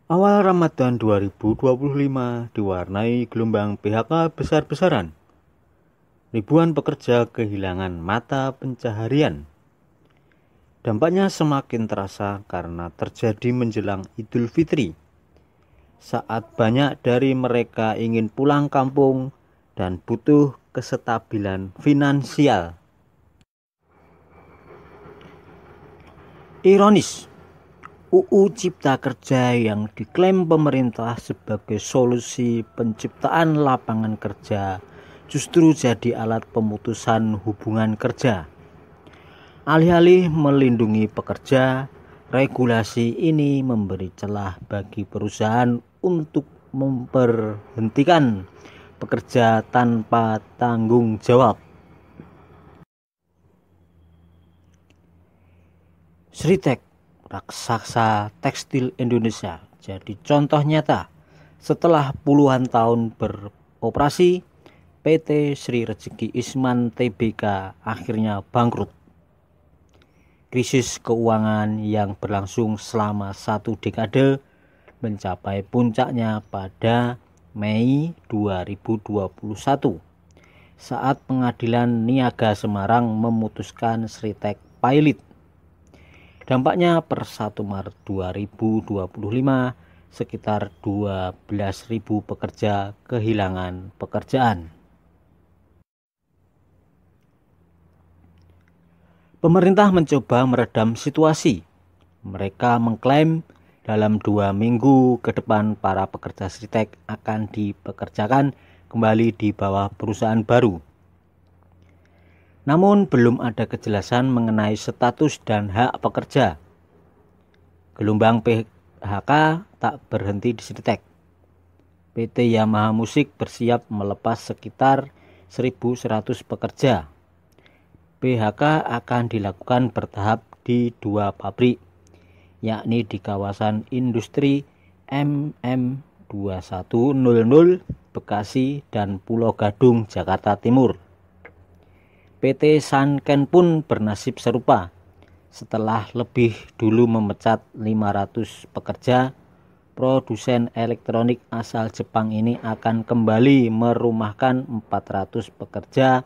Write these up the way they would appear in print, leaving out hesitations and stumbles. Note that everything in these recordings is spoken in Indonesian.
Awal Ramadan 2025 diwarnai gelombang PHK besar-besaran. Ribuan pekerja kehilangan mata pencaharian. Dampaknya semakin terasa karena terjadi menjelang Idul Fitri, saat banyak dari mereka ingin pulang kampung dan butuh kestabilan finansial. Ironis, UU Cipta Kerja yang diklaim pemerintah sebagai solusi penciptaan lapangan kerja justru jadi alat pemutusan hubungan kerja. Alih-alih melindungi pekerja, regulasi ini memberi celah bagi perusahaan untuk memberhentikan pekerja tanpa tanggung jawab. Sritek, raksasa tekstil Indonesia, jadi contoh nyata. Setelah puluhan tahun beroperasi, PT Sri Rezeki Isman Tbk akhirnya bangkrut. Krisis keuangan yang berlangsung selama 1 dekade mencapai puncaknya pada Mei 2021 saat Pengadilan Niaga Semarang memutuskan Sritek Pilot. Dampaknya per 1 Maret 2025 sekitar 12.000 pekerja kehilangan pekerjaan. Pemerintah mencoba meredam situasi. Mereka mengklaim dalam 2 minggu ke depan para pekerja Sritek akan dipekerjakan kembali di bawah perusahaan baru. Namun belum ada kejelasan mengenai status dan hak pekerja. Gelombang PHK tak berhenti di Sritek. PT Yamaha Musik bersiap melepas sekitar 1.100 pekerja. PHK akan dilakukan bertahap di 2 pabrik, yakni di kawasan industri MM2100 Bekasi dan Pulau Gadung, Jakarta Timur. PT Sanken pun bernasib serupa. Setelah lebih dulu memecat 500 pekerja, produsen elektronik asal Jepang ini akan kembali merumahkan 400 pekerja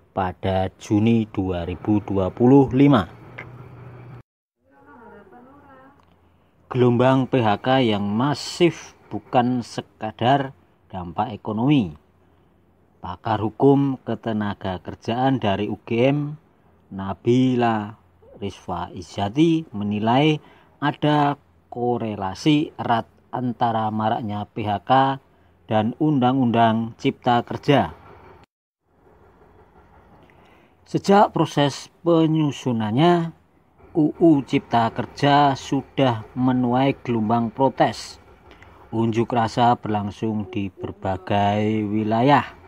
pada Juni 2025. Gelombang PHK yang masif bukan sekadar dampak ekonomi. Pakar hukum ketenaga kerjaan dari UGM, Nabila Rizwa Izati, menilai ada korelasi erat antara maraknya PHK dan Undang-Undang Cipta Kerja. Sejak proses penyusunannya, UU Cipta Kerja sudah menuai gelombang protes. Unjuk rasa berlangsung di berbagai wilayah.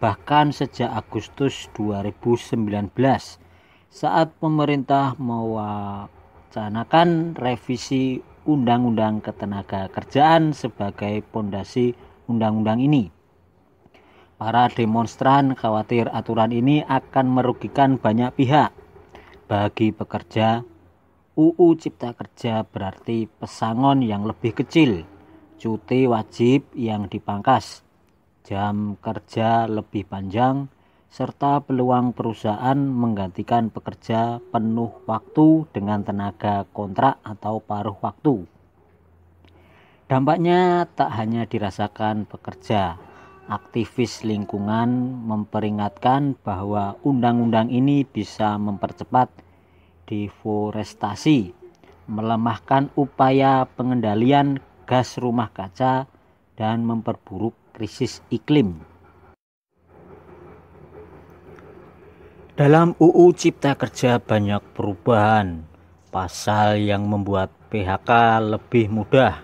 Bahkan sejak Agustus 2019 saat pemerintah mewacanakan revisi Undang-Undang Ketenaga Kerjaan sebagai pondasi undang-undang ini. Para demonstran khawatir aturan ini akan merugikan banyak pihak. Bagi pekerja, UU Cipta Kerja berarti pesangon yang lebih kecil, cuti wajib yang dipangkas, jam kerja lebih panjang, serta peluang perusahaan menggantikan pekerja penuh waktu dengan tenaga kontrak atau paruh waktu. Dampaknya tak hanya dirasakan pekerja. Aktivis lingkungan memperingatkan bahwa undang-undang ini bisa mempercepat deforestasi, melemahkan upaya pengendalian gas rumah kaca, dan memperburuk krisis iklim. Dalam UU Cipta Kerja banyak perubahan, pasal yang membuat PHK lebih mudah,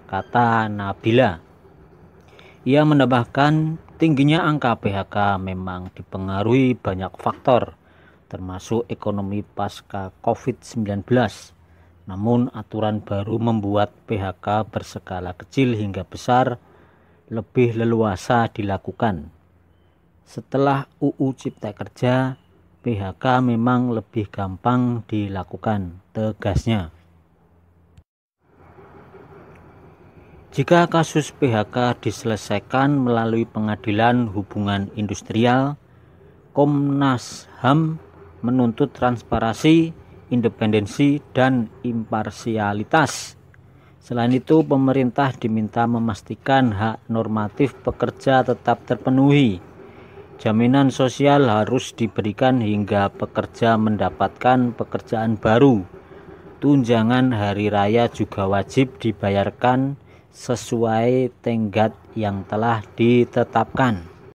kata Nabila. Ia menambahkan tingginya angka PHK memang dipengaruhi banyak faktor, termasuk ekonomi pasca COVID-19. Namun aturan baru membuat PHK berskala kecil hingga besar lebih leluasa dilakukan. Setelah UU Cipta Kerja, PHK memang lebih gampang dilakukan, tegasnya. Jika kasus PHK diselesaikan melalui Pengadilan Hubungan Industrial, Komnas HAM menuntut transparansi, independensi, dan imparsialitas. Selain itu, pemerintah diminta memastikan hak normatif pekerja tetap terpenuhi. Jaminan sosial harus diberikan hingga pekerja mendapatkan pekerjaan baru. Tunjangan hari raya juga wajib dibayarkan sesuai tenggat yang telah ditetapkan.